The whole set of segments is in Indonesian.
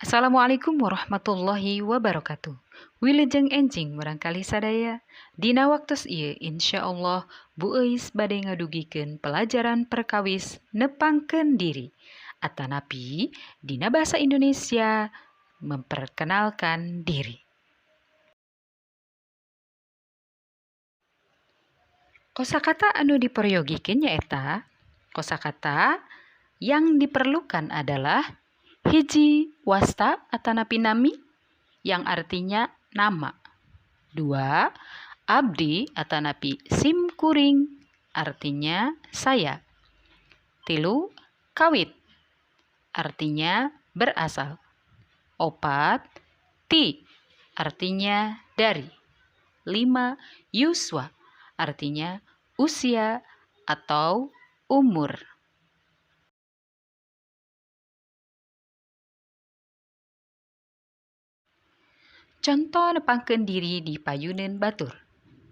Assalamualaikum warahmatullahi wabarakatuh. Wilujeng enjing barangkali sadaya. Dina waktos ieu insyaallah Bu Eis bade ngadugikeun pelajaran perkawis nepangkeun diri. Atanapi dina bahasa Indonesia memperkenalkan diri. Kosakata anu diperyogikeun nyaeta kosakata yang diperlukan adalah hiji wasta atanapi nami yang artinya nama. 2. Abdi atanapi sim kuring artinya saya. 3. Kawit artinya berasal. 4. Ti artinya dari. 5. Yuswa artinya usia atau umur. Contoh nepangkeun diri di payuneun batur.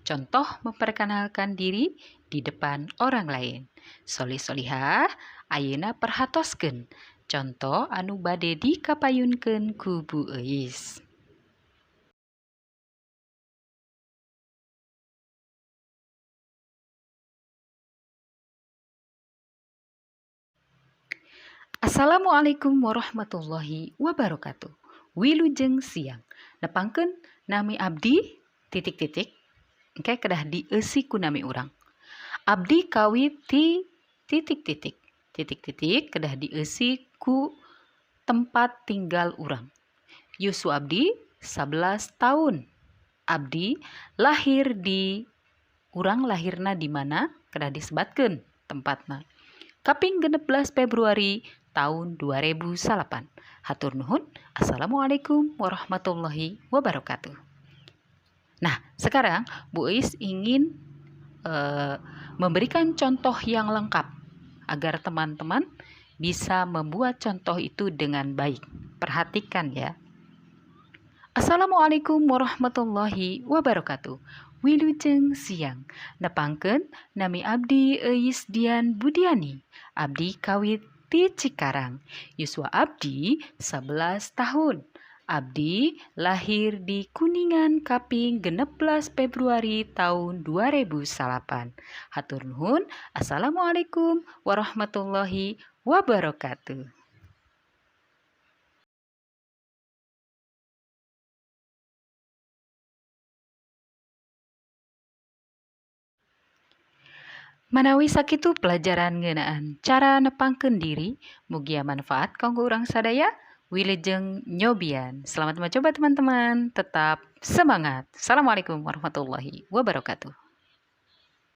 Contoh memperkenalkan diri di depan orang lain. Solih-solihah, ayeuna perhatoskeun contoh anu bade dikapayunkeun ku Bu Eis. Assalamualaikum warahmatullahi wabarakatuh. Wilujeng siang. Nepangkeun nami abdi ... Engke kedah dieusi ku nami urang. Abdi kawit ti ... kedah dieusi ku tempat tinggal urang. Yuswa abdi 11 tahun. Abdi lahir di urang lahirna di mana kedah disebatkeun tempatna. Kaping 16 Februari tahun 2008. Hatur nuhun. Assalamualaikum warahmatullahi wabarakatuh. Nah, sekarang Bu Eis ingin memberikan contoh yang lengkap agar teman-teman bisa membuat contoh itu dengan baik. Perhatikan ya. Assalamualaikum warahmatullahi wabarakatuh. Wilujeng siang. Nepangkeun nami abdi Eis Dian Budiani. Abdi kawit ti Cikarang. Yuswa abdi 11 tahun. Abdi lahir di Kuningan kaping 16 Februari tahun 2008. Hatur nuhun. Assalamualaikum warahmatullahi wabarakatuh. Manawi sakitu pelajaran ngeunaan cara nepangkeun diri, mugia manfaat kanggo urang sadaya. Wilujeng nyobian. Selamat mencoba teman-teman. Tetap semangat. Assalamualaikum warahmatullahi wabarakatuh.